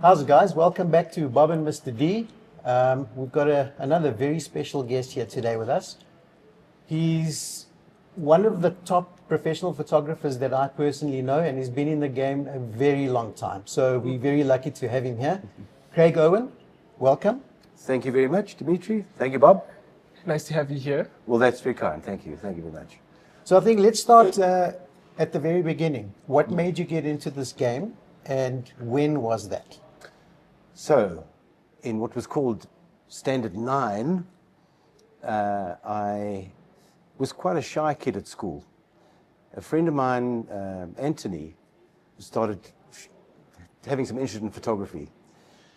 How's it, guys? Welcome back to Bob and Mr. D. We've got another very special guest here today with us. He's one of the top professional photographers that I personally know, and he's been in the game a very long time. So we're very lucky to have him here. Craig Owen, welcome. Thank you very much, Dimitri. Thank you, Bob. Nice to have you here. Well, that's very kind. Thank you. Thank you very much. So I think let's start at the very beginning. What made you get into this game, and when was that? So, in what was called Standard 9, I was quite a shy kid at school. A friend of mine, Anthony, started having some interest in photography.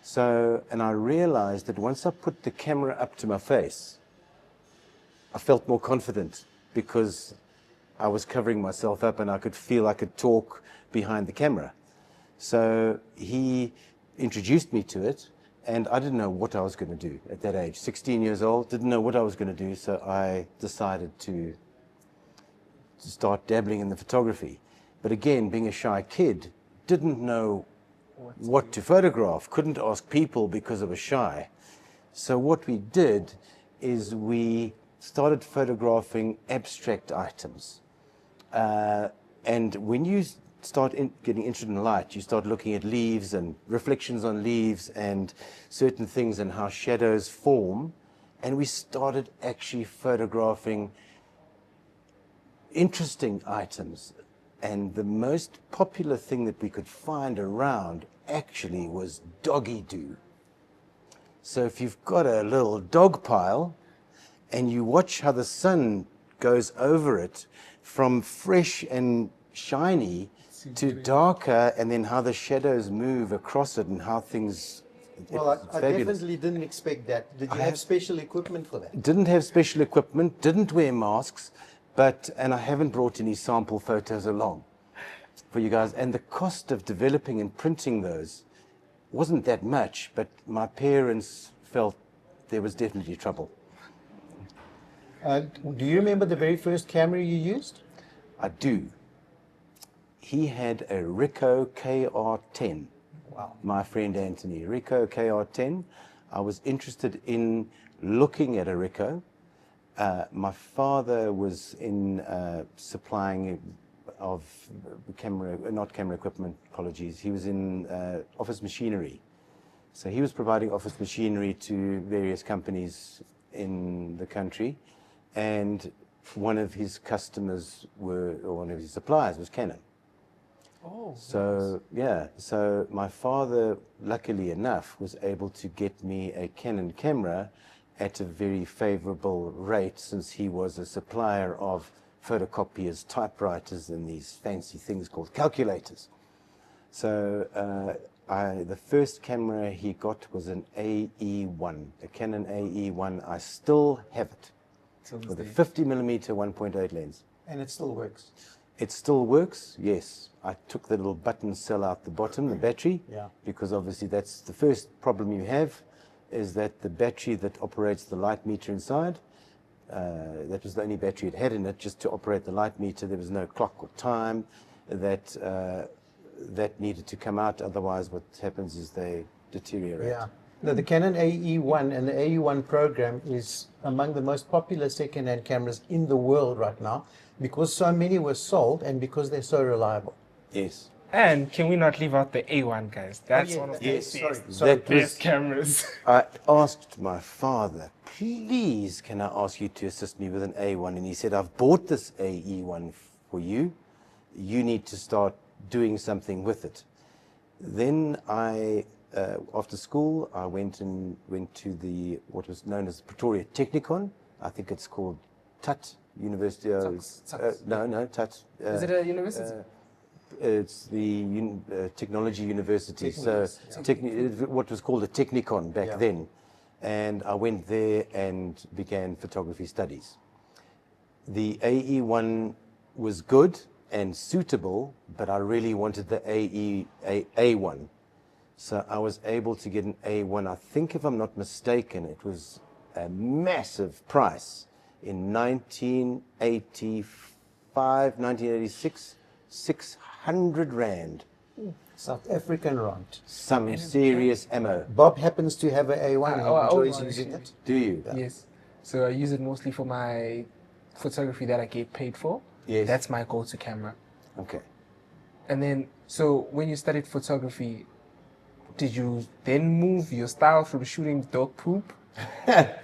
So, and I realized that once I put the camera up to my face, I felt more confident because I was covering myself up and I could feel I could talk behind the camera. So he introduced me to it, and I didn't know what I was going to do at that age. 16 years old, didn't know what I was going to do, so I decided to start dabbling in the photography. But again, being a shy kid, didn't know what to photograph, couldn't ask people because I was shy. So what we did is we started photographing abstract items. And when you start getting interested in light, you start looking at leaves and reflections on leaves and certain things and how shadows form. And we started actually photographing interesting items. And the most popular thing that we could find around actually was doggy-doo. So if you've got a little dog pile and you watch how the sun goes over it from fresh and shiny to darker, and then how the shadows move across it and how things... Well, I definitely didn't expect that. Did you have special equipment for that? Didn't have special equipment, didn't wear masks, and I haven't brought any sample photos along for you guys. And the cost of developing and printing those wasn't that much, but my parents felt there was definitely trouble. Do you remember the very first camera you used? I do. He had a Ricoh KR10. Wow. My friend Anthony, Ricoh KR10. I was interested in looking at a Ricoh. My father was in supplying of not camera equipment, apologies. He was in office machinery. So he was providing office machinery to various companies in the country. And one of his customers or one of his suppliers was Canon. Oh, so nice. Yeah, so my father, luckily enough, was able to get me a Canon camera at a very favorable rate, since he was a supplier of photocopiers, typewriters, and these fancy things called calculators. So the first camera he got was an AE1, a Canon AE1. I still have it with a 50mm 1.8 lens. And it still works? It still works, yes. I took the little button cell out the bottom, the battery, because obviously that's the first problem you have, is that the battery that operates the light meter inside, that was the only battery it had in it, just to operate the light meter. There was no clock or time that needed to come out, otherwise what happens is they deteriorate. Yeah. Now, the Canon AE1 and the AE1 program is among the most popular second-hand cameras in the world right now, because so many were sold and because they're so reliable. Yes. And can we not leave out the A1, guys? That's one of the best cameras. I asked my father, please, can I ask you to assist me with an A1? And he said, I've bought this AE1 for you. You need to start doing something with it. Then after school, I went to what was known as Pretoria Technikon. I think it's called TUT, University of... No, TUT. Is it a university? It's the Technology University, what was called a Technikon back then. And I went there and began photography studies. The AE1 was good and suitable, but I really wanted the A1. So I was able to get an A1. I think, if I'm not mistaken, it was a massive price in 1985, 1986, 600 Rand South African rod. Some serious ammo. Bob happens to have an A1. He enjoys using it. Do you? Yes. So I use it mostly for my photography that I get paid for. Yes. That's my go-to camera. Okay. And then, so when you studied photography, did you then move your style from shooting dog poop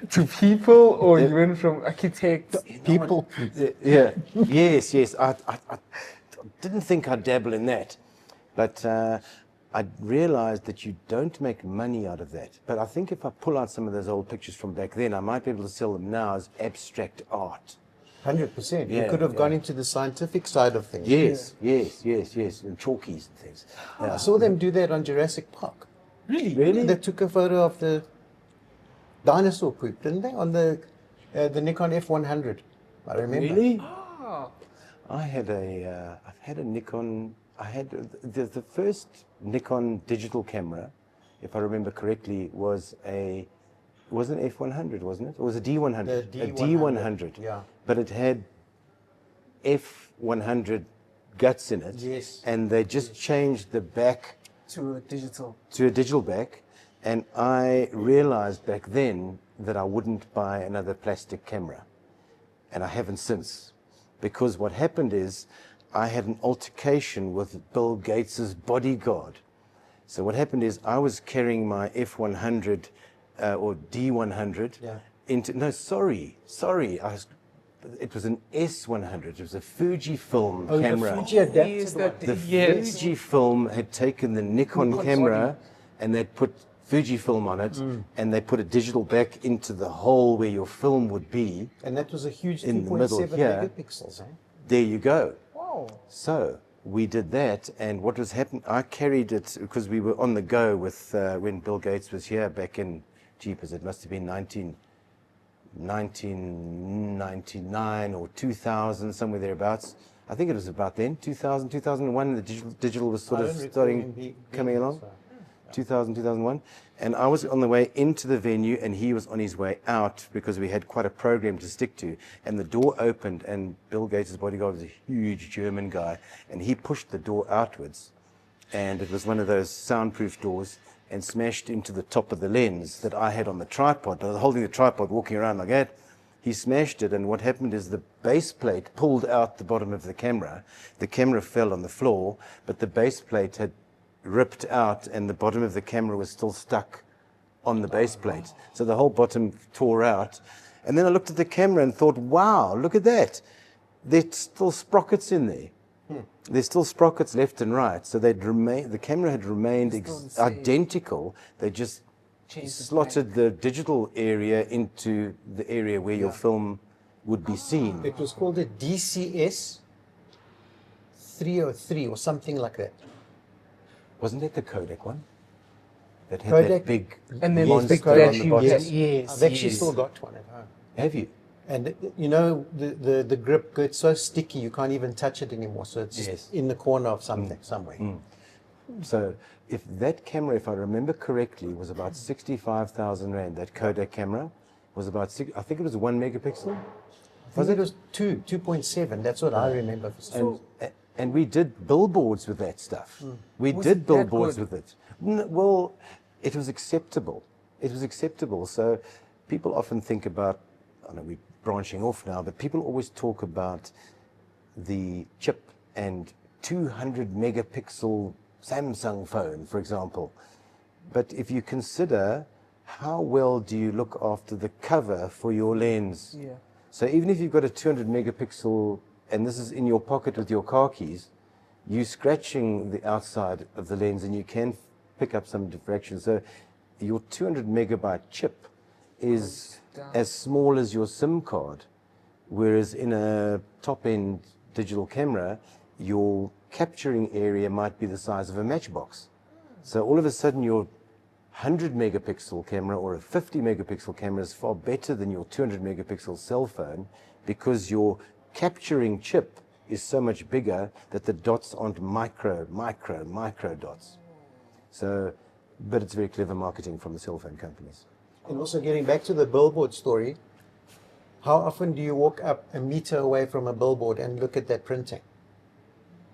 to people, or you went from architect People. Yeah. Yes. I didn't think I'd dabble in that, but I realized that you don't make money out of that. But I think if I pull out some of those old pictures from back then, I might be able to sell them now as abstract art. 100%. You Yeah, could have yeah. gone into the scientific side of things. Yes, and chalkies and things. I saw them do that on Jurassic Park. Really? They took a photo of the dinosaur poop, didn't they? On the Nikon F100. I remember. Really? Oh, I've had a Nikon. I had the first Nikon digital camera, if I remember correctly, was an F100, wasn't it? Or was a D100? The A D100. Yeah. But it had F100 guts in it. Yes. And they just changed the back to a digital. to a digital back, and I realized back then that I wouldn't buy another plastic camera, and I haven't since, because what happened is I had an altercation with Bill Gates's bodyguard. So what happened is I was carrying my F100 or D100 Yeah. into, no, sorry, it was an S100. It was a Fujifilm camera. The Fuji adapted Yes, one. The yes. Fujifilm had taken the Nikon camera and they'd put Fujifilm on it, and they put a digital back into the hole where your film would be. And that was a huge In the middle 2.7 here. megapixels. Eh? There you go. Wow. So we did that, and what was happening, I carried it because we were on the go with when Bill Gates was here back in, jeepers, it must have been 1999 or 2000, somewhere thereabouts. I think it was about then, 2000, 2001, the digital was sort I of don't recall starting, him being coming along. so. 2000, 2001. And I was on the way into the venue and he was on his way out because we had quite a program to stick to. And the door opened and Bill Gates' bodyguard was a huge German guy. And he pushed the door outwards. And it was one of those soundproof doors and smashed into the top of the lens that I had on the tripod. I was holding the tripod, walking around like that. He smashed it, and what happened is the base plate pulled out the bottom of the camera. The camera fell on the floor, but the base plate had ripped out and the bottom of the camera was still stuck on the base plate. So the whole bottom tore out. And then I looked at the camera and thought, wow, look at that. There's still sprockets in there. There's still sprockets left and right. So the camera had remained identical. They just slotted the digital area into the area where your film would be seen. It was called a DCS 303 or something like that. Wasn't that the Kodak one? That had Kodak- that big And then monster Kodak, on the bottom? Yes. I've actually still got one at home. Have you? And you know, the grip gets so sticky you can't even touch it anymore. So it's Yes. in the corner of something somewhere. So if that camera, if I remember correctly, was about 65,000 Rand, that Kodak camera was about, I think it was 1 megapixel. I think it was 2.7. That's what I remember. And we did billboards with that stuff. We Was did it that billboards good? with it. Well, it was acceptable. It was acceptable. So people often think about, I know we're branching off now, but people always talk about the chip and 200 megapixel Samsung phone, for example. But if you consider how well do you look after the cover for your lens? Yeah. So even if you've got a 200 megapixel and this is in your pocket with your car keys, you're scratching the outside of the lens and you can pick up some diffraction. So your 200 megabyte chip is as small as your SIM card, whereas in a top-end digital camera, your capturing area might be the size of a matchbox. So all of a sudden your 100 megapixel camera or a 50 megapixel camera is far better than your 200 megapixel cell phone because your capturing chip is so much bigger that the dots aren't micro dots. So, but it's very clever marketing from the cell phone companies. And also getting back to the billboard story, how often do you walk up a meter away from a billboard and look at that printing?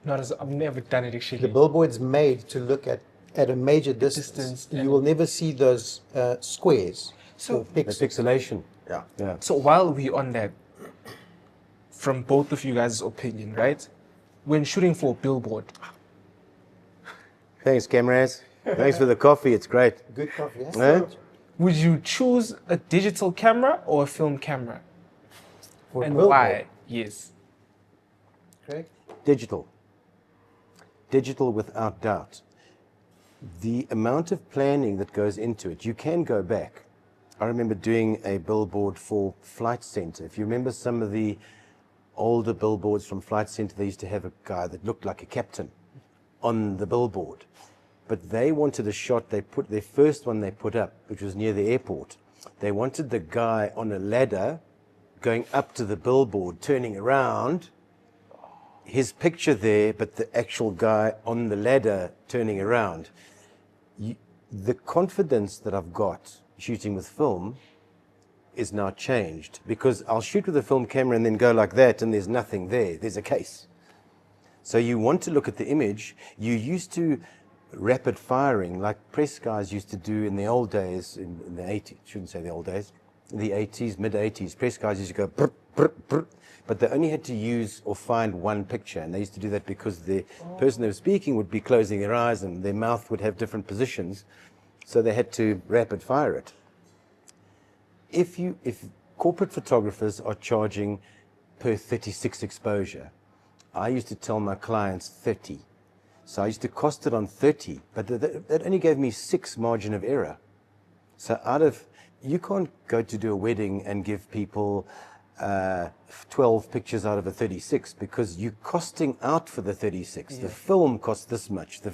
Not as I've never done it actually. The billboard's made to look at a major distance. You will never see those squares. So or The pixels. pixelation. Yeah. So while we're on that, from both of you guys' opinion, right? When shooting for a billboard, Thanks, cameras. Thanks for the coffee. It's great. Good coffee. Yes? Eh? would you choose a digital camera or a film camera? For a And billboard. why? Yes. Craig? Digital. Digital without doubt. The amount of planning that goes into it, you can go back. I remember doing a billboard for Flight Center. If you remember some of the older billboards from Flight Center, they used to have a guy that looked like a captain on the billboard. But they wanted a shot, their first one they put up, which was near the airport. They wanted the guy on a ladder going up to the billboard, turning around, his picture there, but the actual guy on the ladder turning around. The confidence that I've got shooting with film is now changed, because I'll shoot with a film camera and then go like that and there's nothing there. There's a case. So you want to look at the image. You used to rapid firing like press guys used to do in the old days, in the 80s, shouldn't say the old days, the 80s, mid-80s. Press guys used to go brr, brr, brr, but they only had to use or find one picture, and they used to do that because the person they were speaking would be closing their eyes and their mouth would have different positions, so they had to rapid fire it. If corporate photographers are charging per 36 exposure, I used to tell my clients 30. So I used to cost it on 30, but that only gave me 6 margin of error. So you can't go to do a wedding and give people 12 pictures out of a 36, because you're costing out for the 36. Yeah. The film costs this much, the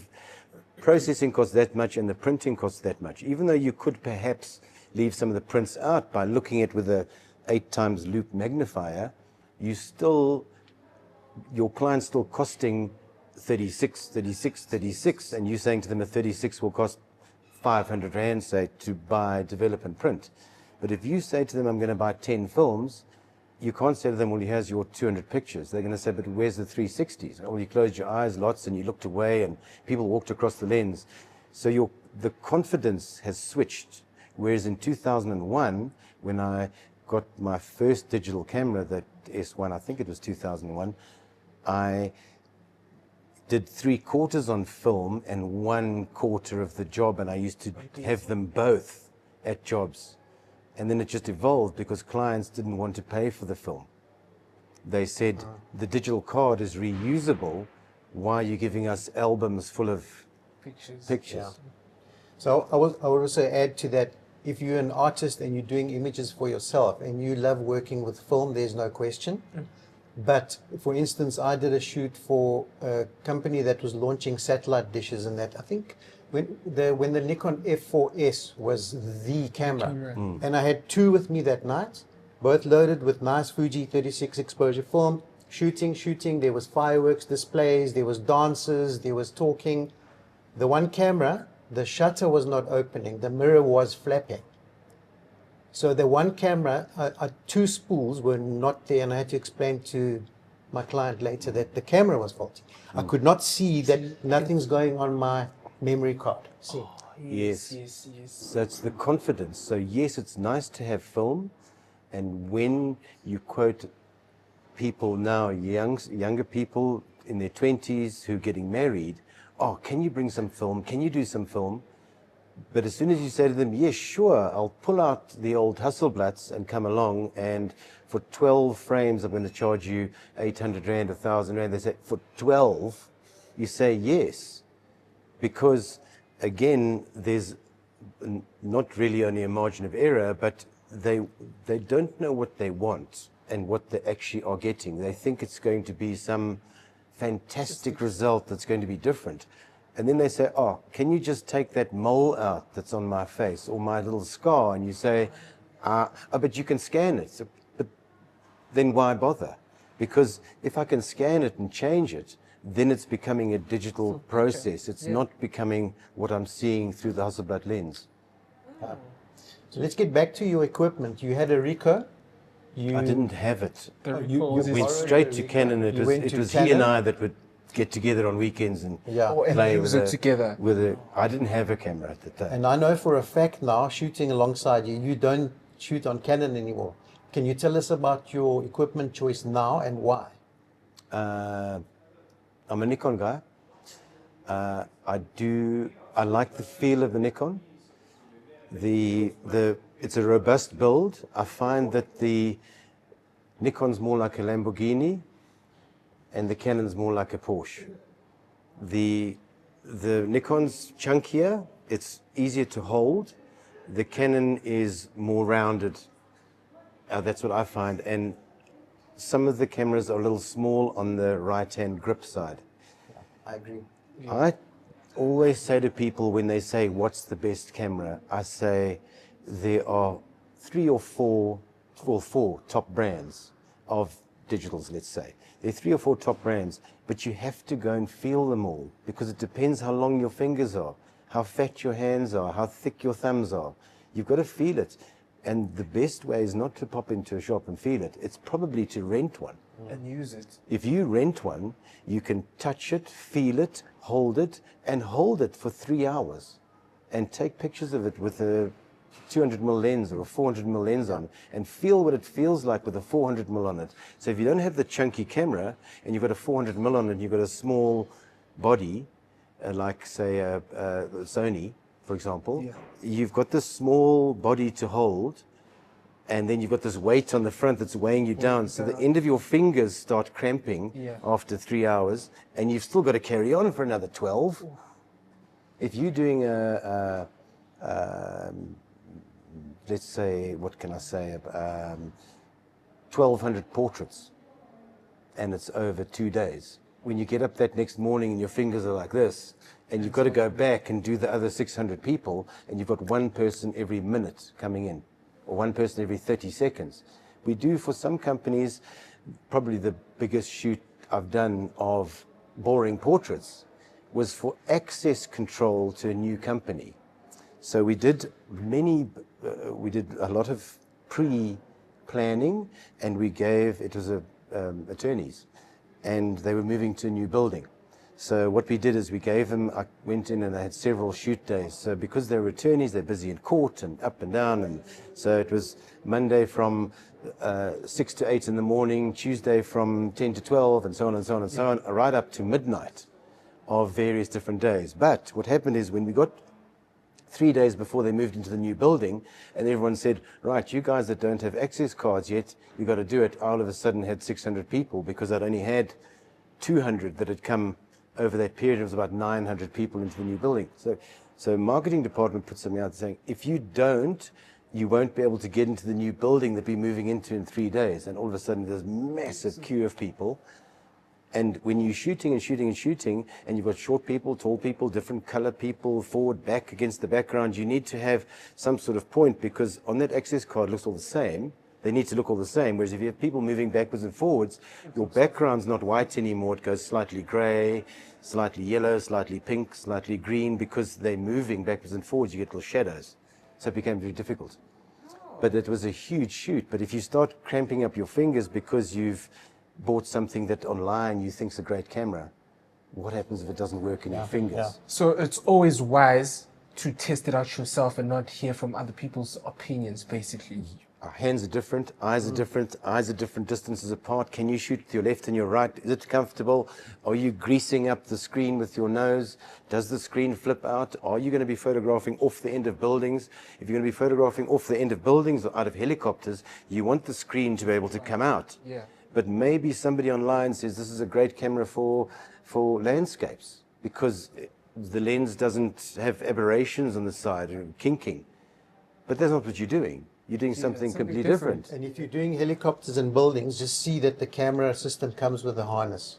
processing costs that much, and the printing costs that much. Even though you could perhaps leave some of the prints out by looking at with a 8 times loop magnifier, your client's still costing 36, and you're saying to them a 36 will cost 500 Rand, say, to buy, develop, and print. But if you say to them, I'm going to buy 10 films, you can't say to them, well, here's your 200 pictures. They're going to say, but where's the 360s? Well, you closed your eyes lots and you looked away and people walked across the lens. So the confidence has switched. Whereas in 2001, when I got my first digital camera, the S1, I think it was 2001, I did 3/4 on film and 1/4 of the job, and I used to have them both at jobs. And then it just evolved because clients didn't want to pay for the film. They said, the digital card is reusable. Why are you giving us albums full of pictures? Yeah. So I would also add to that, if you're an artist and you're doing images for yourself and you love working with film, there's no question. But for instance, I did a shoot for a company that was launching satellite dishes, and that I think when the Nikon F4S was the camera. And I had 2 with me that night, both loaded with nice Fuji 36 exposure film, shooting. There was fireworks displays, there was dances, there was talking. The one camera, the shutter was not opening, the mirror was flapping. So the one camera, 2 spools were not there, and I had to explain to my client later that the camera was faulty. I could not see that nothing's going on my memory card. See? Yes. So it's the confidence. So yes, it's nice to have film, and when you quote people now, younger people in their 20s who are getting married, oh, can you bring some film? Can you do some film? But as soon as you say to them, yes, sure, I'll pull out the old Hasselblatts and come along, and for 12 frames I'm going to charge you 800 Rand, 1,000 Rand. They say, for 12, you say yes. Because, again, there's not really only a margin of error, but they don't know what they want and what they actually are getting. They think it's going to be some fantastic result that's going to be different. And then they say, oh, can you just take that mole out that's on my face or my little scar? And you say, oh, but you can scan it. So, but then why bother? Because if I can scan it and change it, then it's becoming a digital process. It's not becoming what I'm seeing through the Hasselblad lens. So let's get back to your equipment. You had a Ricoh. I didn't have it. You went straight to Canon. It was he and I that would get together on weekends and Yeah. Oh, and play use it together. I didn't have a camera at the time. And I know for a fact now, shooting alongside you, you don't shoot on Canon anymore. Can you tell us about your equipment choice now and why? I'm a Nikon guy. I like the feel of the Nikon. It's a robust build. I find that the Nikon's more like a Lamborghini and the Canon's more like a Porsche. The Nikon's chunkier, it's easier to hold. The Canon is more rounded. That's what I find. And some of the cameras are a little small on the right-hand grip side. I agree. I always say to people when they say, what's the best camera? I say there are four top brands of digitals, let's say. There are 3 or 4 top brands, but you have to go and feel them all because it depends how long your fingers are, how fat your hands are, how thick your thumbs are. You've got to feel it. And the best way is not to pop into a shop and feel it. It's probably to rent one. And use it. If you rent one, you can touch it, feel it, hold it for 3 hours and take pictures of it with a 200mm lens or a 400mm lens on and feel what it feels like with a 400mm on it. So if you don't have the chunky camera and you've got a 400mm on it and you've got a small body, like say a Sony, for example, you've got this small body to hold, and then you've got this weight on the front that's weighing you down. So the end of your fingers start cramping after 3 hours, and you've still got to carry on for another 12. If you're doing let's say, what can I say, 1,200 portraits, and it's over 2 days. When you get up that next morning and your fingers are like this, and you've got to go back and do the other 600 people, and you've got one person every minute coming in, or one person every 30 seconds. We do, for some companies, probably the biggest shoot I've done of boring portraits was for access control to a new company. So we did a lot of pre-planning, and it was attorneys, and they were moving to a new building. So what we did is I went in and they had several shoot days. So because they're attorneys, they're busy in court and up and down. And so it was Monday from 6 to 8 in the morning, Tuesday from 10 to 12, and so on and so on and so on, right up to midnight of various different days. But what happened is when we got 3 days before they moved into the new building, and everyone said, right, you guys that don't have access cards yet, you got to do it. I all of a sudden had 600 people because I'd only had 200 that had come over that period. It was about 900 people into the new building. So marketing department put something out saying, if you don't, you won't be able to get into the new building that we're moving into in 3 days. And all of a sudden there's a massive queue of people. And when you're shooting and shooting and shooting, and you've got short people, tall people, different color people, forward, back, against the background, you need to have some sort of point, because on that access card it looks all the same. They need to look all the same. Whereas if you have people moving backwards and forwards, your background's not white anymore. It goes slightly gray, slightly yellow, slightly pink, slightly green, because they're moving backwards and forwards. You get little shadows. So it became very difficult. But it was a huge shoot. But if you start cramping up your fingers because you've bought something that online you think's a great camera, what happens if it doesn't work in your fingers? Yeah. So it's always wise to test it out yourself and not hear from other people's opinions, basically. Our hands are different, eyes are different, eyes are different distances apart. Can you shoot with your left and your right? Is it comfortable? Are you greasing up the screen with your nose? Does the screen flip out? Are you going to be photographing off the end of buildings? If you're going to be photographing off the end of buildings or out of helicopters, you want the screen to be able to come out. Yeah. But maybe somebody online says this is a great camera for landscapes, because the lens doesn't have aberrations on the side or kinking. But that's not what you're doing. You're doing something completely different. And if you're doing helicopters and buildings, just see that the camera system comes with a harness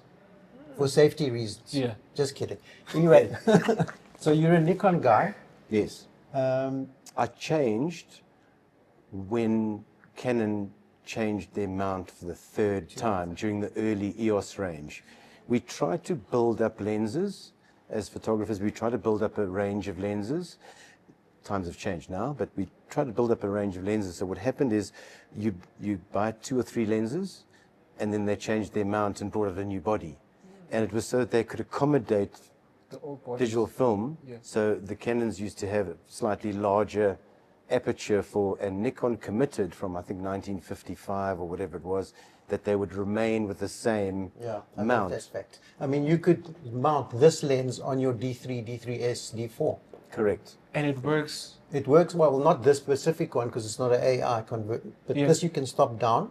for safety reasons. Yeah. Just kidding. Anyway, so you're a Nikon guy. Yes. I changed when Canon changed their mount for the third time during the early EOS range. We tried to build up lenses. As photographers, we try to build up a range of lenses. Times have changed now, but we try to build up a range of lenses. So what happened is you buy 2 or 3 lenses, and then they changed their mount and brought out a new body. And it was so that they could accommodate The old bodies. digital film. Yeah. So the Canons used to have a slightly larger aperture and Nikon committed from, I think, 1955 or whatever it was, that they would remain with the same Yeah, I love mount. that fact. I mean, you could mount this lens on your D3, D3S, D4. Correct. And it works. It works well, not this specific one because it's not an AI convert, but Yeah. this you can stop down.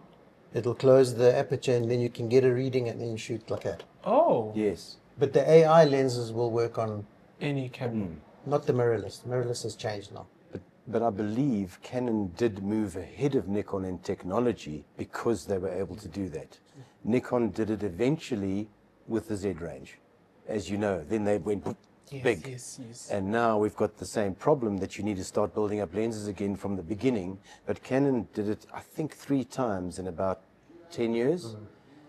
It'll close the aperture and then you can get a reading and then you shoot like that. Oh. Yes. But the AI lenses will work on, Any camera. not the mirrorless. The mirrorless has changed now. But I believe Canon did move ahead of Nikon in technology because they were able to do that. Nikon did it eventually with the Z range, as you know. Then they went Yes, big. yes. And now we've got the same problem that you need to start building up lenses again from the beginning. But Canon did it, I think, 3 times in about 10 years.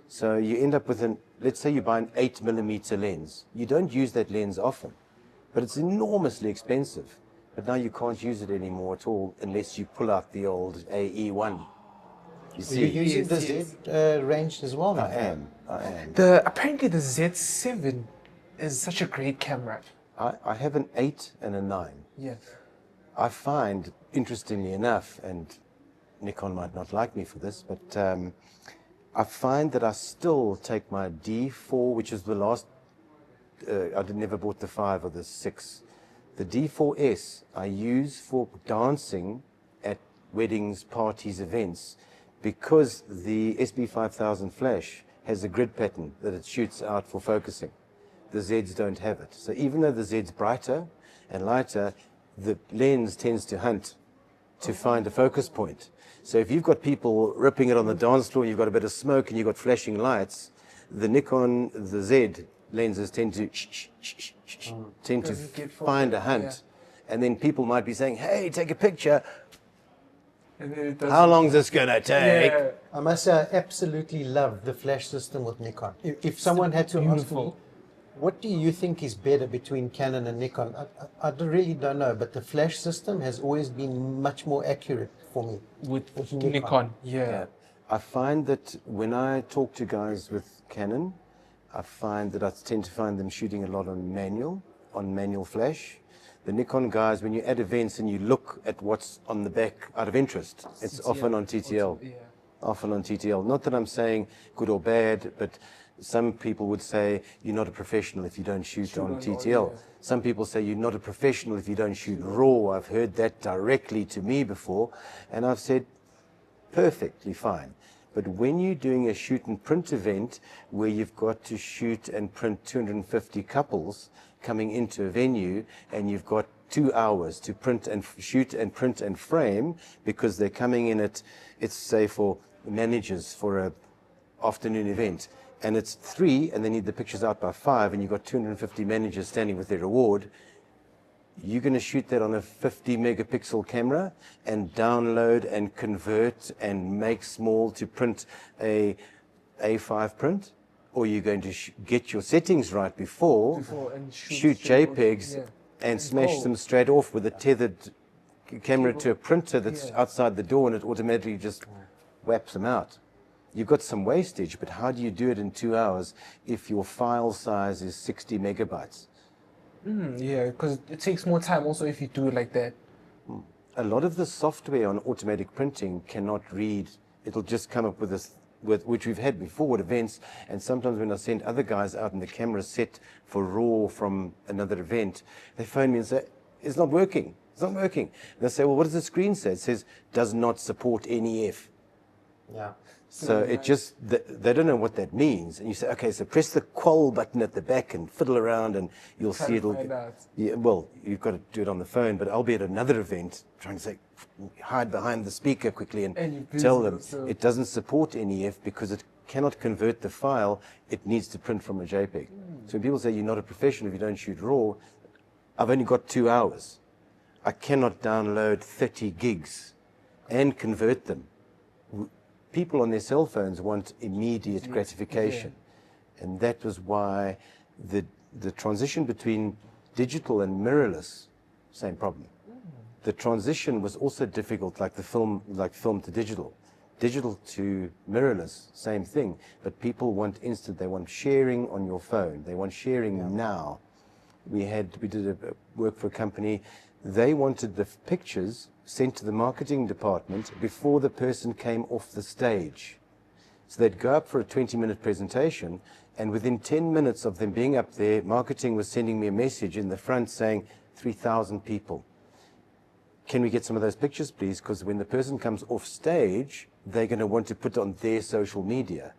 So you end up with let's say you buy an 8mm lens. You don't use that lens often, but it's enormously expensive. But now you can't use it anymore at all unless you pull out the old AE1. You Are you see, using the Yes, Z range as well now? I am. Apparently the Z7 is such a great camera. I have an 8 and a 9. Yes. I find, interestingly enough, and Nikon might not like me for this, but I find that I still take my D4, which is the last, never bought the 5 or the 6. The D4S I use for dancing at weddings, parties, events, because the SB5000 flash has a grid pattern that it shoots out for focusing. The Zs don't have it. So even though the Z's brighter and lighter, the lens tends to hunt to find a focus point. So if you've got people ripping it on the dance floor, you've got a bit of smoke and you've got flashing lights, the Nikon, the Z lenses tend to Doesn't get find a focused, hunt. yeah. And then people might be saying, hey, take a picture. And then it doesn't. How long is this going to take? Yeah. I must say, I absolutely love the flash system with Nikon. If someone had to ask me, beautiful. what do you think is better between Canon and Nikon? I really don't know, but the flash system has always been much more accurate for me. With Nikon. Nikon. Yeah. Yeah. I find that when I talk to guys with Canon, I find that I tend to find them shooting a lot on manual flash. The Nikon guys, when you're at events and you look at what's on the back out of interest, it's often on TTL. Yeah. Often on TTL. Not that I'm saying good or bad, but some people would say you're not a professional if you don't shoot on on TTL. yeah. Some people say you're not a professional if you don't shoot RAW. I've heard that directly to me before, and I've said perfectly fine. But when you're doing a shoot and print event where you've got to shoot and print 250 couples coming into a venue and you've got 2 hours to print and shoot and print and frame because they're coming in at, it's say for managers for a afternoon event, and it's 3 and they need the pictures out by 5 and you've got 250 managers standing with their reward, you're going to shoot that on a 50 megapixel camera and download and convert and make small to print a A5 print? Or you're going to get your settings right before and shoot straight JPEGs yeah. and smash go. them straight off with a tethered camera to a printer that's Yeah. outside the door, and it automatically just whaps them out. You've got some wastage, but how do you do it in 2 hours if your file size is 60 megabytes? Yeah, because it takes more time also if you do it like that. A lot of the software on automatic printing cannot read. It'll just come up with this, which we've had before at events, and sometimes when I send other guys out and the camera's set for RAW from another event, they phone me and say, it's not working, it's not working. And I say, well, what does the screen say? It says, does not support NEF. Yeah. So it just, they don't know what that means. And you say, okay, so press the qual button at the back and fiddle around and you'll see it'll. Find out. Yeah, well, you've got to do it on the phone, but I'll be at another event trying to say, hide behind the speaker quickly and you're tell busy, them so- it doesn't support NEF because it cannot convert the file. It needs to print from a JPEG. So when people say you're not a professional if you don't shoot RAW, I've only got 2 hours. I cannot download 30 gigs and convert them. People on their cell phones want immediate gratification. And that was why the transition between digital and mirrorless, same problem. The transition was also difficult, like film to digital, digital to mirrorless, same thing. But people want instant. They want sharing on your phone. They want sharing now. We did a work for a company. They wanted the pictures sent to the marketing department before the person came off the stage. So they'd go up for a 20-minute presentation, and within 10 minutes of them being up there, marketing was sending me a message in the front saying, 3,000 people. Can we get some of those pictures, please? Because when the person comes off stage, they're going to want to put on their social media.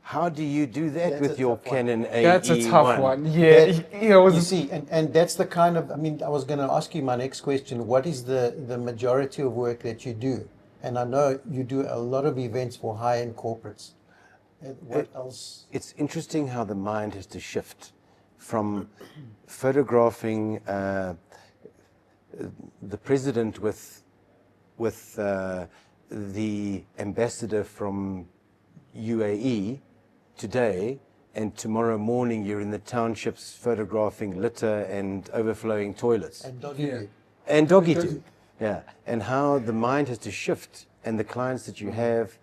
How do you do that That's with your Canon AE1? That's a tough one. Yeah, You see, and that's the kind of, I mean, I was going to ask you my next question. What is the majority of work that you do? And I know you do a lot of events for high-end corporates. What else? It's interesting how the mind has to shift from photographing the president with the ambassador from UAE today, and tomorrow morning you're in the townships photographing litter and overflowing toilets. And doggy do. And doggy do. Yeah. And how the mind has to shift, and the clients that you have.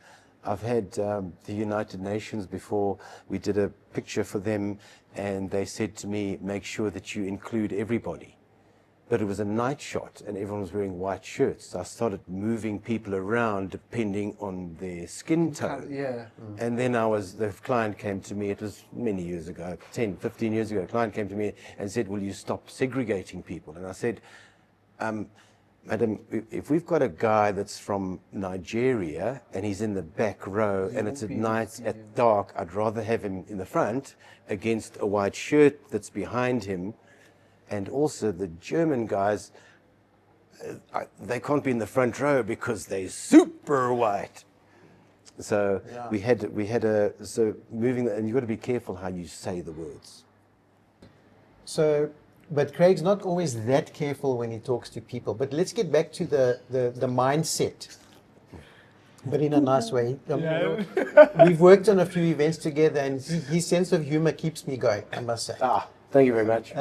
I've had the United Nations before. We did a picture for them, and they said to me, make sure that you include everybody. But it was a night shot, and everyone was wearing white shirts. So I started moving people around depending on their skin tone. Yeah. And then the client came to me, it was many years ago, 10, 15 years ago, a client came to me and said, will you stop segregating people? And I said, Madam, if we've got a guy that's from Nigeria and he's in the back row and it's at night, at dark, I'd rather have him in the front against a white shirt that's behind him. And also the German guys, they can't be in the front row because they're super white. So so moving, and you've got to be careful how you say the words. So, but Craig's not always that careful when he talks to people. But let's get back to the mindset, but in a nice way. We've worked on a few events together, and his sense of humor keeps me going, I must say. Thank you very much.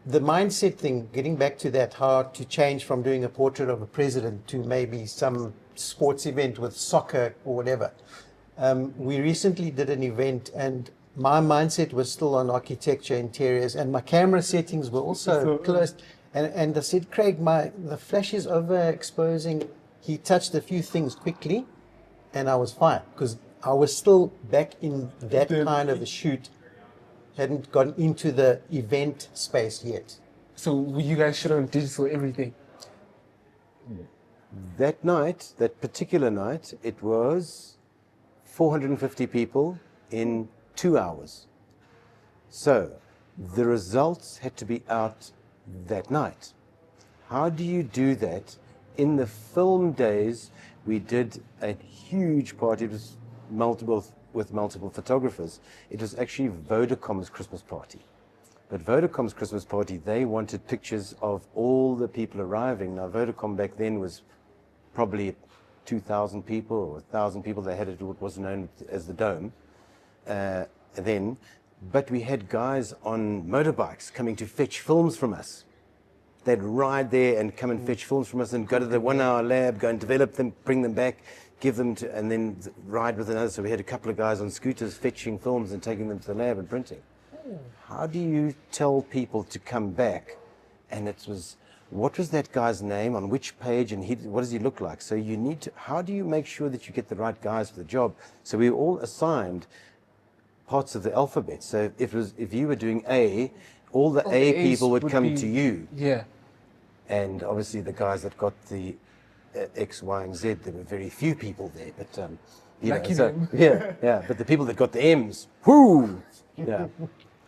The mindset thing, getting back to that, how to change from doing a portrait of a president to maybe some sports event with soccer or whatever. We recently did an event, and my mindset was still on architecture, interiors, and my camera settings were also closed. And I said, Craig, the flash is overexposing. He touched a few things quickly, and I was fine, because I was still back in that kind of a shoot. Hadn't gotten into the event space yet. So you guys shot on digital everything? That night, that particular night, it was 450 people in 2 hours. So the results had to be out that night. How do you do that? In the film days, we did a huge party. It was with multiple photographers. It was actually Vodacom's Christmas party. But Vodacom's Christmas party, they wanted pictures of all the people arriving. Now, Vodacom back then was probably 2,000 people or 1,000 people. They had what was known as the Dome then. But we had guys on motorbikes coming to fetch films from us. They'd ride there and come and fetch films from us and go to the 1 hour lab, go and develop them, bring them back, give them to, and then ride with another. So we had a couple of guys on scooters fetching films and taking them to the lab and printing. How do you tell people to come back? And it was, what was that guy's name, on which page, and what does he look like? So you need to, how do you make sure that you get the right guys for the job? So we were all assigned parts of the alphabet. So if you were doing A, all the A people would come to you. Yeah. And obviously the guys that got the X, Y, and Z, there were very few people there. But yeah. But the people that got the M's, whoo! Yeah.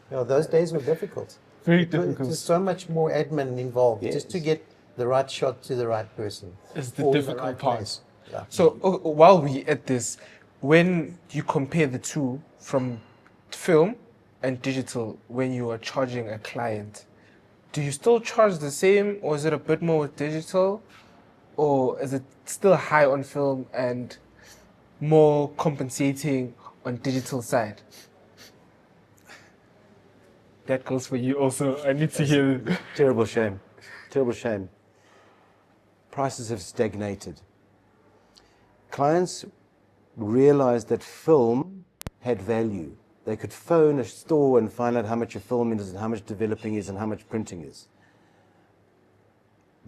Those days were difficult. Very difficult. There's so much more admin involved just to get the right shot to the right person. It's the difficult part. Yeah. So while we at this, when you compare the two from film and digital, when you are charging a client, do you still charge the same, or is it a bit more with digital, or is it still high on film and more compensating on digital side? That goes for you also. I need to hear it. Terrible shame. Terrible shame. Prices have stagnated. clients realized that film had value. They could phone a store and find out how much a film is and how much developing is and how much printing is.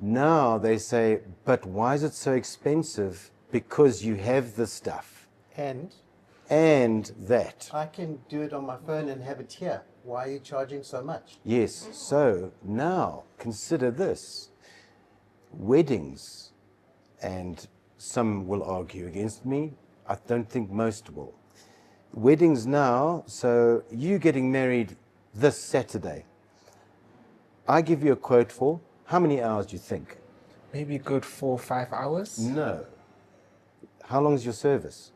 Now they say, but why is it so expensive? Because you have the stuff. And that. I can do it on my phone and have it here. Why are you charging so much? Yes. So now consider this. Weddings, and some will argue against me. I don't think most will. Weddings now, so you getting married this Saturday. I give you a quote for how many hours do you think? Maybe good 4 or 5 hours. No. How long is your service?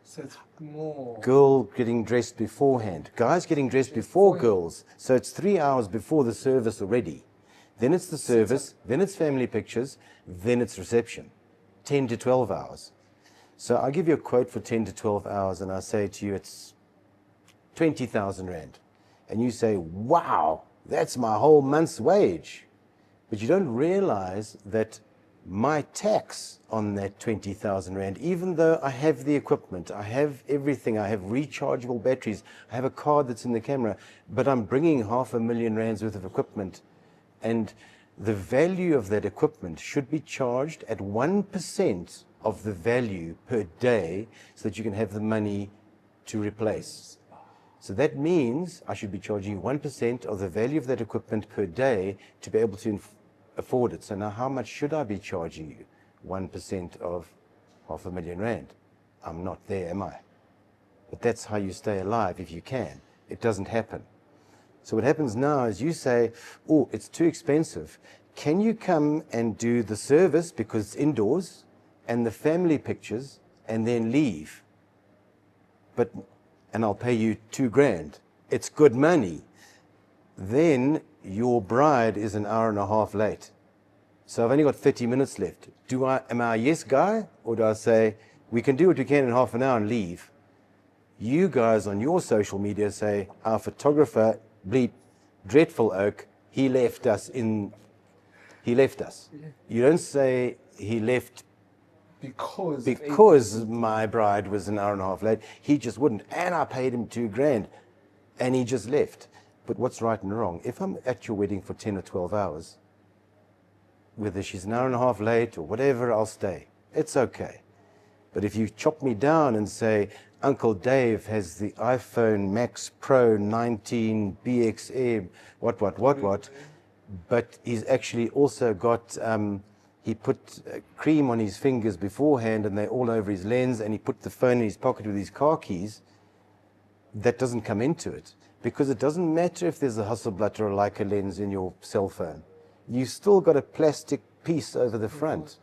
So it's more. Girl getting dressed beforehand. Guys getting dressed before girls. So it's 3 hours before the service already. Then it's the service, then it's family pictures, then it's reception. 10 to 12 hours. So I give you a quote for 10 to 12 hours and I say to you it's 20,000 Rand. And you say, wow, that's my whole month's wage. But you don't realize that my tax on that 20,000 Rand, even though I have the equipment, I have everything, I have rechargeable batteries, I have a card that's in the camera, but I'm bringing R500,000 worth of equipment. And the value of that equipment should be charged at 1% of the value per day so that you can have the money to replace. So that means I should be charging you 1% of the value of that equipment per day to be able to afford it. So now how much should I be charging you? 1% of R500,000. I'm not there, am I? But that's how you stay alive if you can. It doesn't happen. So what happens now is you say, oh, it's too expensive. Can you come and do the service because it's indoors and the family pictures and then leave? And I'll pay you 2 grand. It's good money. Then your bride is an hour and a half late. So I've only got 30 minutes left. Am I a yes guy? Or do I say, we can do what we can in half an hour and leave? You guys on your social media say, our photographer, bleep, dreadful oak, he left us. You don't say he left because my bride was an hour and a half late. He just wouldn't. And I paid him 2 grand. And he just left. But what's right and wrong? If I'm at your wedding for 10 or 12 hours, whether she's an hour and a half late or whatever, I'll stay. It's okay. But if you chop me down and say, Uncle Dave has the iPhone Max Pro 19 BXM, what, but he's actually also got, he put cream on his fingers beforehand and they're all over his lens, and he put the phone in his pocket with his car keys, that doesn't come into it. Because it doesn't matter if there's a Hasselblad or a Leica lens in your cell phone. You've still got a plastic piece over the front.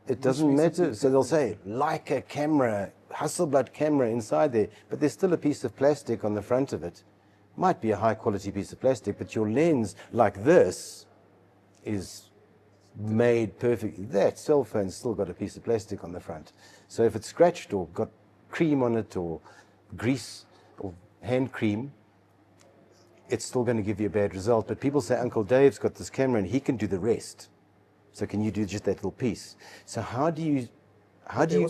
It doesn't matter. So they'll say, Leica camera, Hasselblad camera inside there, but there's still a piece of plastic on the front of it. Might be a high quality piece of plastic, but your lens like this is made perfectly. That cell phone's still got a piece of plastic on the front. So if it's scratched or got cream on it or grease or hand cream, it's still going to give you a bad result. But people say, Uncle Dave's got this camera and he can do the rest. So can you do just that little piece? So how do you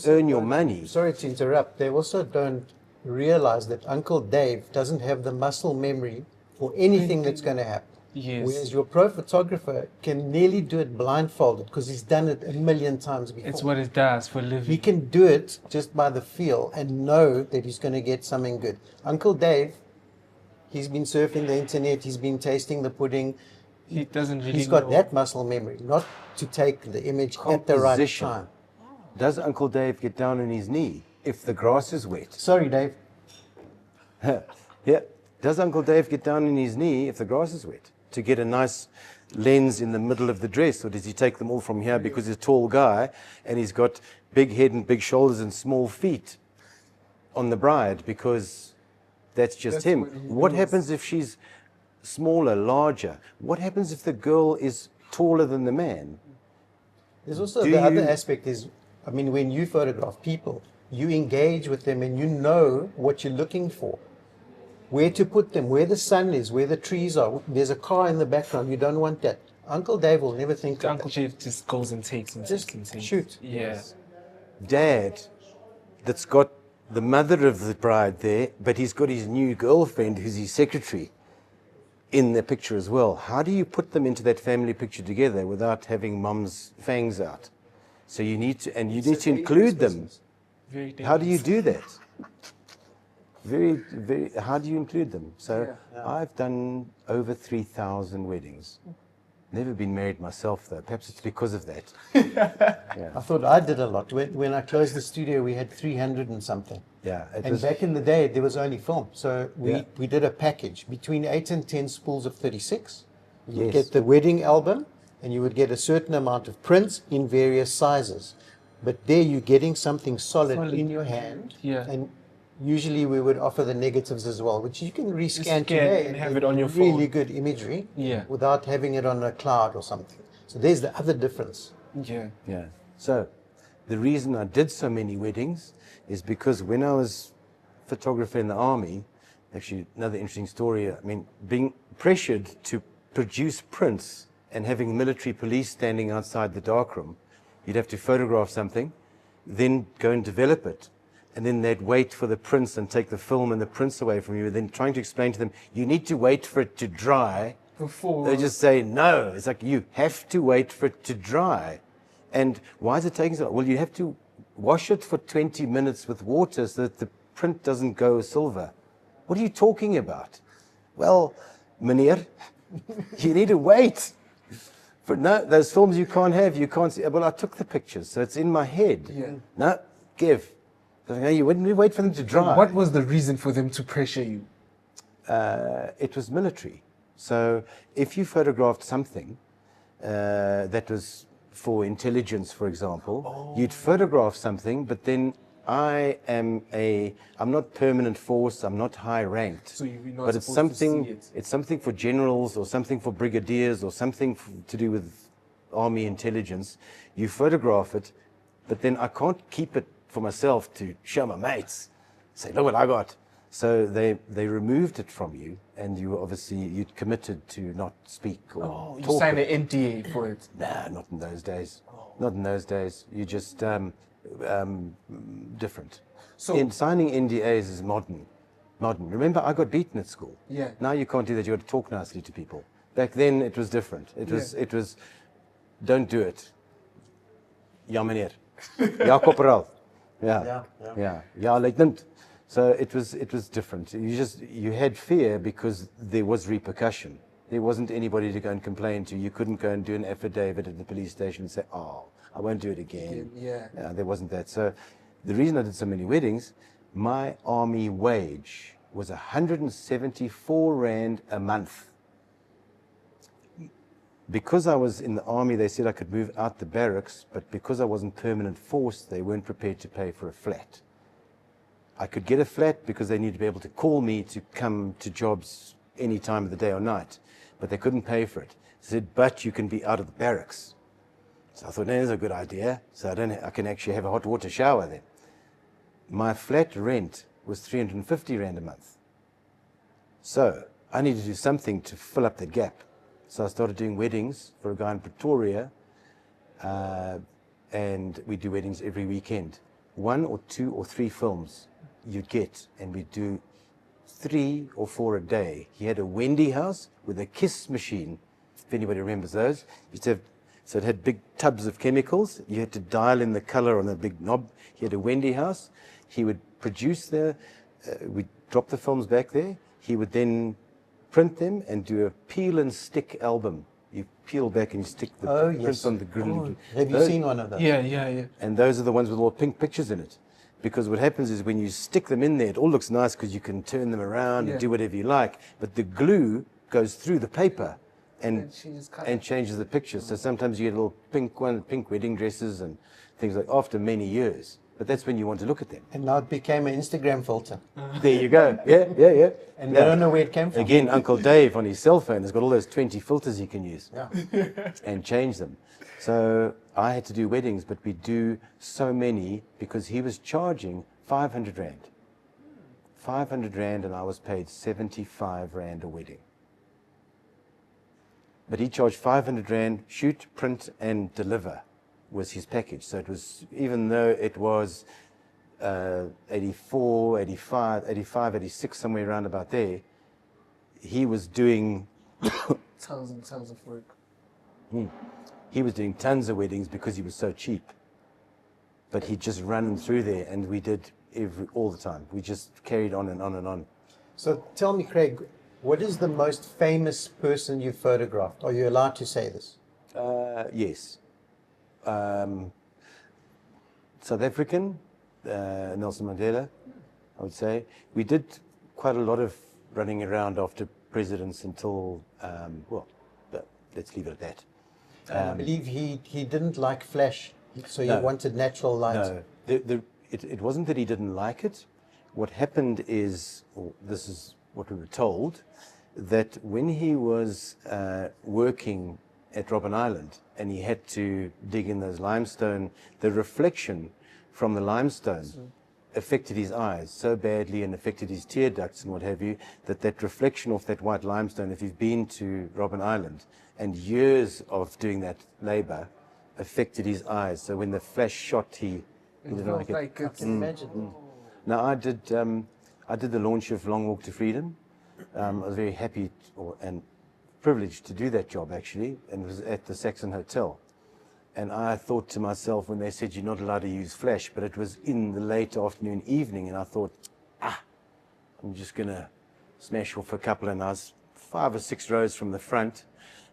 earn your money? Sorry to interrupt. They also don't realize that Uncle Dave doesn't have the muscle memory for anything that's going to happen. Yes. Whereas your pro photographer can nearly do it blindfolded because he's done it a million times before. It's what it does for a living. He can do it just by the feel and know that he's going to get something good. Uncle Dave, he's been surfing the internet, he's been tasting the pudding. He doesn't really He's got know. that muscle memory, not to take the image at the right Composition. time. Does Uncle Dave get down on his knee if the grass is wet? Sorry, Dave. Yeah. Does Uncle Dave get down on his knee if the grass is wet to get a nice lens in the middle of the dress? Or does he take them all from here because he's a tall guy and he's got big head and big shoulders and small feet on the bride because that's just him? What happens if she's smaller, larger? What happens if the girl is taller than the man? There's also the other aspect is, I mean, when you photograph people, you engage with them and you know what you're looking for. Where to put them, where the sun is, where the trees are. There's a car in the background, you don't want that. Uncle Dave will never think of Uncle that. Dave just goes and takes and Just takes and takes. shoot. Yeah. dad that's got the mother of the bride there, but he's got his new girlfriend who's his secretary in the picture as well. How do you put them into that family picture together without having mum's fangs out? So you need to, and you need to include them. How do you do that? How do you include them? So I've done over 3,000 weddings. Never been married myself, though. Perhaps it's because of that. I thought I did a lot. When I closed the studio, we had 300 and something. Yeah. And back in the day, there was only film. So we did a package between 8 and 10 spools of 36. You would get the wedding album, and you would get a certain amount of prints in various sizes. But there you're getting something solid in your hand. Yeah. And usually we would offer the negatives as well, which you can rescan today and have it on your really phone. good imagery without having it on a cloud or something. So there's the other difference. Yeah. So the reason I did so many weddings is because when I was photographer in the army, actually another interesting story, I mean, being pressured to produce prints and having military police standing outside the darkroom, you'd have to photograph something, then go and develop it. And then they'd wait for the prints and take the film and the prints away from you, and then trying to explain to them, you need to wait for it to dry. Before. They just say, no. It's like, you have to wait for it to dry. And why is it taking so long? Well, you have to wash it for 20 minutes with water so that the print doesn't go silver. What are you talking about? Well, meneer, you need to wait. For no, those films you can't have, you can't see. Well, I took the pictures, so it's in my head. No, give. You wouldn't wait for them to dry. What was the reason for them to pressure you? It was military. So if you photographed something that was for intelligence, for example, you'd photograph something, but then I'm not permanent force, I'm not high ranked. So you're not but it's something, it's something for generals or something for brigadiers or something to do with army intelligence. You photograph it, but then I can't keep it for myself to show my mates, say, look what I got. So they removed it from you, and you'd committed to not speak or talk. You signed an NDA for it. Nah, not in those days. Not in those days. You just different. So signing NDAs is modern. Remember, I got beaten at school. Yeah. Now you can't do that. You got to talk nicely to people. Back then it was different. It was don't do it. Ja meneer. Ja corporaal. Yeah, lieutenant. So it was different. You had fear because there was repercussion. There wasn't anybody to go and complain to. You couldn't go and do an affidavit at the police station and say, "Oh, I won't do it again." There wasn't that. So the reason I did so many weddings, my army wage was 174 rand a month. Because I was in the army, they said I could move out the barracks, but because I wasn't permanent force, they weren't prepared to pay for a flat. I could get a flat because they needed to be able to call me to come to jobs any time of the day or night, but they couldn't pay for it. They said, but you can be out of the barracks. So I thought, no, that's a good idea. So I can actually have a hot water shower then. My flat rent was 350 rand a month. So I needed to do something to fill up the gap. So I started doing weddings for a guy in Pretoria, and we do weddings every weekend. 1 or 2 or 3 films you'd get, and we'd do 3 or 4 a day. He had a Wendy house with a kiss machine, if anybody remembers those. So it had big tubs of chemicals. You had to dial in the color on a big knob. He had a Wendy house. He would produce we'd drop the films back there. He would then print them and do a peel and stick album. You peel back and you stick the prints on the grill. Have you seen one of those? Yeah. And those are the ones with all pink pictures in it. Because what happens is when you stick them in there, it all looks nice because you can turn them around and do whatever you like. But the glue goes through the paper and changes the pictures. So sometimes you get little pink wedding dresses and things like after many years. But that's when you want to look at them. And now it became an Instagram filter. There you go. Yeah. And they don't know where it came from. Again, Uncle Dave on his cell phone has got all those 20 filters he can use and change them. So I had to do weddings, but we do so many because he was charging 500 rand. 500 rand, and I was paid 75 rand a wedding. But he charged 500 rand, shoot, print, and deliver. was his package. So it was, even though it was 84, 85, 86, somewhere around about there, he was doing Tons and tons of work. he was doing tons of weddings because he was so cheap. But he'd just run through there, and we did all the time. We just carried on and on and on. So tell me, Craig, what is the most famous person you photographed? Are you allowed to say this? Yes. South African, Nelson Mandela, I would say. We did quite a lot of running around after presidents until, let's leave it at that. I believe he didn't like flash, so he No. wanted natural light. No, it wasn't that he didn't like it. What happened is, or this is what we were told, that when he was working at Robben Island and he had to dig in those limestone, the reflection from the limestone affected his eyes so badly and affected his tear ducts and what have you, that reflection off that white limestone, if you've been to Robben Island, and years of doing that labor affected his eyes. So when the flash shot, he didn't like it. I can imagine. Now, I did the launch of Long Walk to Freedom. I was very happy and privileged to do that job, actually, and it was at the Saxon Hotel. And I thought to myself, when they said you're not allowed to use flash, but it was in the late afternoon, evening, and I thought, I'm just going to smash off a couple, and I was 5 or 6 rows from the front,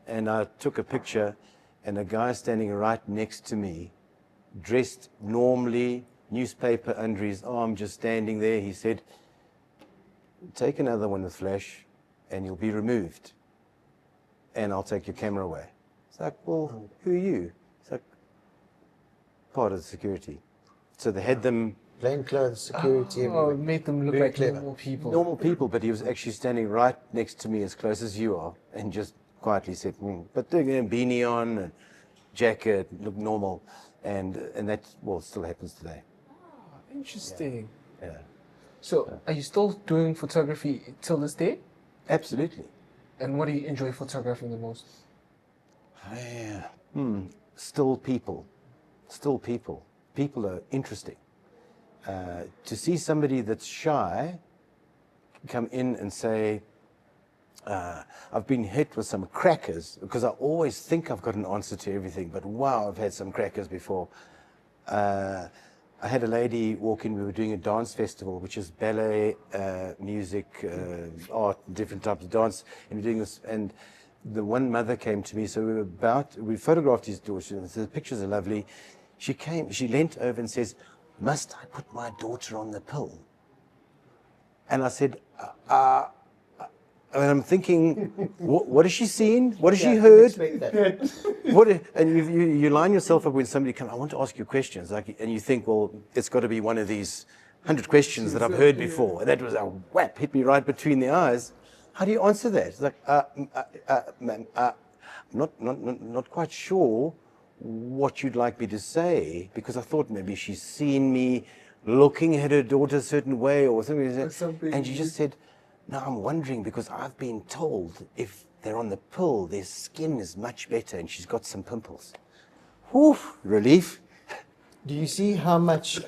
and I took a picture, and a guy standing right next to me, dressed normally, newspaper under his arm, just standing there, he said, take another one with flash, and you'll be removed, and I'll take your camera away. It's like, well, who are you? It's like, part of the security. So they had them... Plainclothes, security, Oh, everywhere. it made them look Very like clever. normal people. normal people, but he was actually standing right next to me, as close as you are, and just quietly said, but doing a beanie on, and jacket, looked normal, and that, well, still happens today. Interesting. Yeah, So, are you still doing photography till this day? absolutely. And what do you enjoy photographing the most? Yeah. Still people. Still people. People are interesting. To see somebody that's shy come in and say, I've been hit with some crackers, because I always think I've got an answer to everything, but wow, I've had some crackers before. I had a lady walk in, we were doing a dance festival, which is ballet, music, art, different types of dance, and we're doing this, and the one mother came to me, so we photographed his daughter, and the pictures are lovely. She leant over and says, must I put my daughter on the pill? And I said, and I'm thinking, what has she seen? What has she heard? And you line yourself up when somebody comes, I want to ask you questions. And you think, well, it's got to be one of these 100 questions that I've heard before. And that was a whap, hit me right between the eyes. How do you answer that? It's like, not quite sure what you'd like me to say, because I thought maybe she's seen me looking at her daughter a certain way or something. And she just said, no, I'm wondering, because I've been told if they're on the pill, their skin is much better, and she's got some pimples. Whew, relief. Do you see how much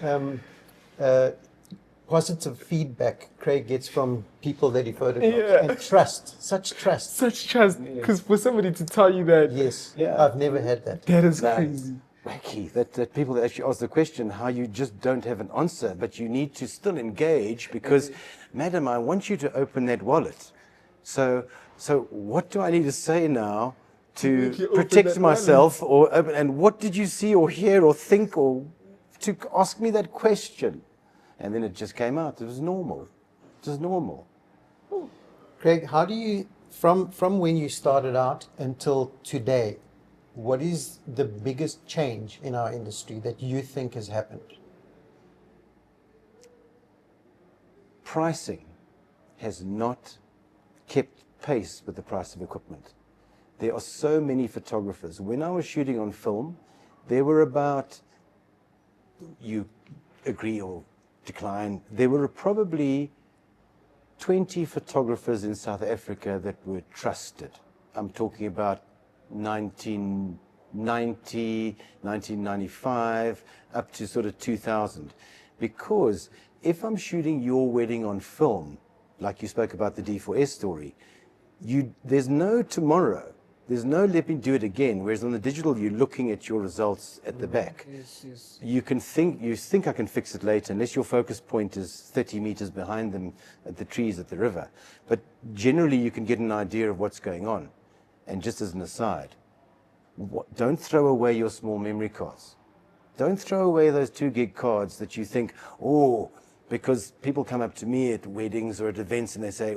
positive feedback Craig gets from people that he photographs? Yeah. And trust, such trust. Such trust, because for somebody to tell you that, Yes, Yeah. I've never had that. that is No, crazy. Wacky, that people that actually ask the question, how you just don't have an answer, but you need to still engage, because, madam, I want you to open that wallet. So what do I need to say now make you to open protect that myself, or open, and what did you see or hear or think, or to ask me that question? And then it just came out. It was normal. It was normal. Craig, how do you, from when you started out until today, what is the biggest change in our industry that you think has happened? Pricing has not kept pace with the price of equipment. There are so many photographers. When I was shooting on film, there were about, you agree or decline, there were probably 20 photographers in South Africa that were trusted. I'm talking about 19 90, 1995, up to sort of 2000. Because if I'm shooting your wedding on film, like you spoke about the D4S story, there's no tomorrow. There's no let me do it again. Whereas on the digital, you're looking at your results at the back. Yes. You think I can fix it later, unless your focus point is 30 meters behind them at the trees at the river. But generally, you can get an idea of what's going on. And just as an aside, don't throw away your small memory cards. Don't throw away those 2 gig cards that you think, because people come up to me at weddings or at events and they say,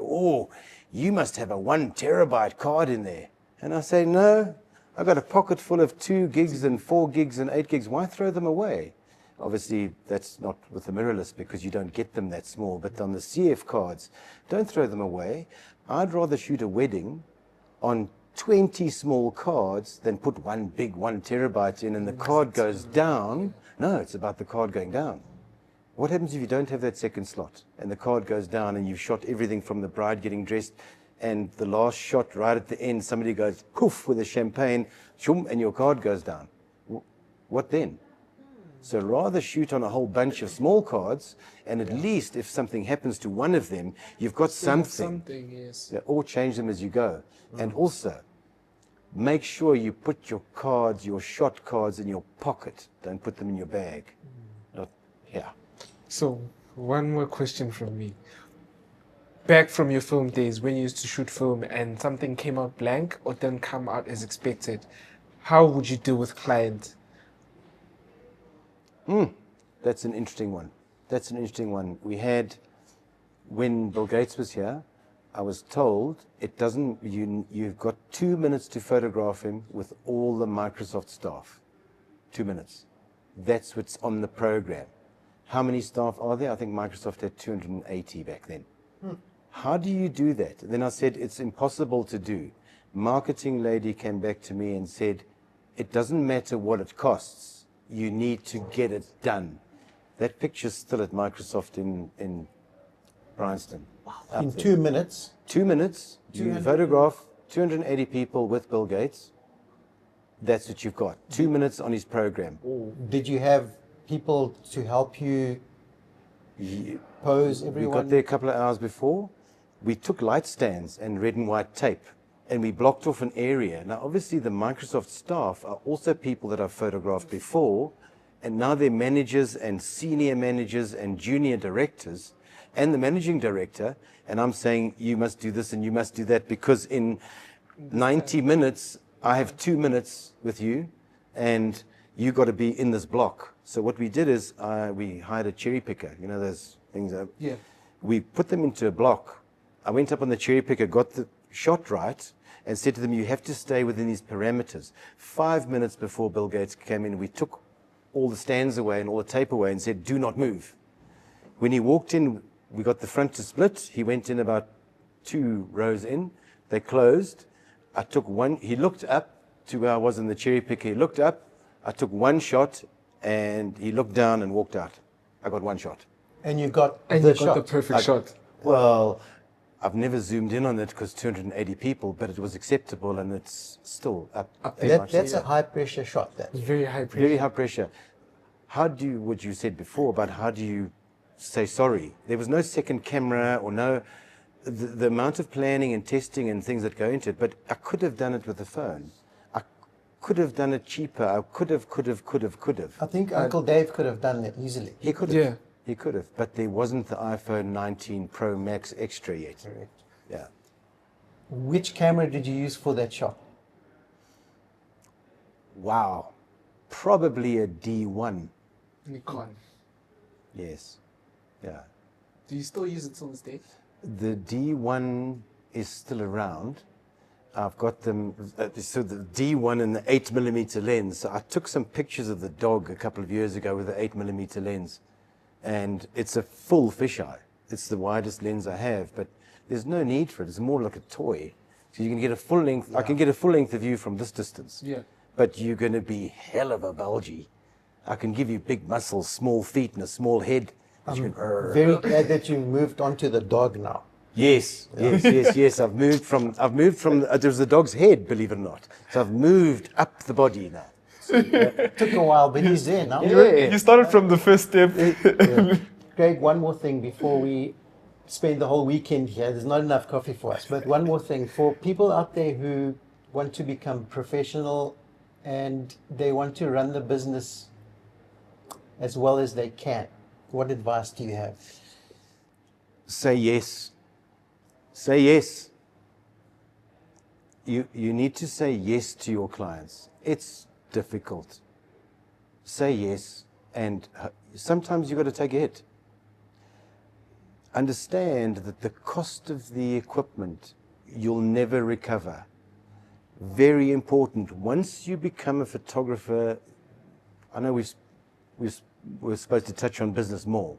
you must have a 1 terabyte card in there. And I say, no, I've got a pocket full of 2 gigs and 4 gigs and 8 gigs. Why throw them away? Obviously, that's not with the mirrorless because you don't get them that small. But on the CF cards, don't throw them away. I'd rather shoot a wedding on 20 small cards than put one big 1 terabyte in and the card goes down. No, it's about the card going down. What happens if you don't have that second slot and the card goes down and you've shot everything from the bride getting dressed and the last shot right at the end, somebody goes poof with a champagne, shum, and your card goes down? What then? So rather shoot on a whole bunch of small cards, and at least if something happens to one of them, you've got something. Yes. Or change them as you go. And also, make sure you put your cards, your shot cards, in your pocket. Don't put them in your bag. Not here. So, one more question from me. Back from your film days, when you used to shoot film and something came out blank or didn't come out as expected, how would you deal with client? That's an interesting one. We had, when Bill Gates was here, I was told you've got 2 minutes to photograph him with all the Microsoft staff. 2 minutes. That's what's on the program. How many staff are there? I think Microsoft had 280 back then. How do you do that? Then I said, it's impossible to do. Marketing lady came back to me and said, it doesn't matter what it costs. You need to get it done. That picture's still at Microsoft in Bryanston. In 2 minutes? 2 minutes, you photograph 280 people with Bill Gates. That's what you've got. 2 minutes on his program. Did you have people to help you pose everyone? We got there a couple of hours before. We took light stands and red and white tape, and we blocked off an area. Now, obviously, the Microsoft staff are also people that I've photographed before, and now they're managers and senior managers and junior directors and the managing director. And I'm saying, you must do this and you must do that, because in 90 minutes, I have 2 minutes with you, and you got to be in this block. So what we did is we hired a cherry picker. You know those things? Yeah. We put them into a block. I went up on the cherry picker, got the shot right, and said to them, you have to stay within these parameters. 5 minutes before Bill Gates came in, we took all the stands away and all the tape away and said, do not move. When he walked in, we got the front to split. He went in about 2 rows in. They closed. I took one. He looked up to where I was in the cherry picker. He looked up. I took one shot, and he looked down and walked out. I got one shot. And you got the perfect shot. Well, I've never zoomed in on it because 280 people, but it was acceptable, and it's still up. That's a high pressure shot. That Very high pressure. Very high pressure. How do you, what you said before about how do you say sorry? There was no second camera or no, the amount of planning and testing and things that go into it, but I could have done it with the phone. I could have done it cheaper. I could have. I think Uncle Dave could have done that easily. He could have. Yeah. He could have, but there wasn't the iPhone 19 Pro Max Extra yet. Correct. Yeah. Which camera did you use for that shot? Wow. Probably a D1. Nikon. Yes. Yeah. Do you still use it till this day? The D1 is still around. I've got them, so the D1 and the 8mm lens. So I took some pictures of the dog a couple of years ago with the 8mm lens. And it's a full fisheye. It's the widest lens I have, but there's no need for it. It's more like a toy. So you can get a full length, I can get a full length view from this distance. Yeah. But you're going to be hell of a bulgy. I can give you big muscles, small feet, and a small head. I'm very glad that you moved on to the dog now. Yes, yes. I've moved from, there's the dog's head, believe it or not. So I've moved up the body now. Took a while, but he's there now. You started from the first step. Craig, one more thing before we spend the whole weekend here. There's not enough coffee for us, but one more thing. For people out there who want to become professional and they want to run the business as well as they can, what advice do you have? Say yes. Say yes. You need to say yes to your clients. It's difficult. Say yes, and sometimes you've got to take a hit. Understand that the cost of the equipment you'll never recover. Very important. Once you become a photographer, I know we're supposed to touch on business more.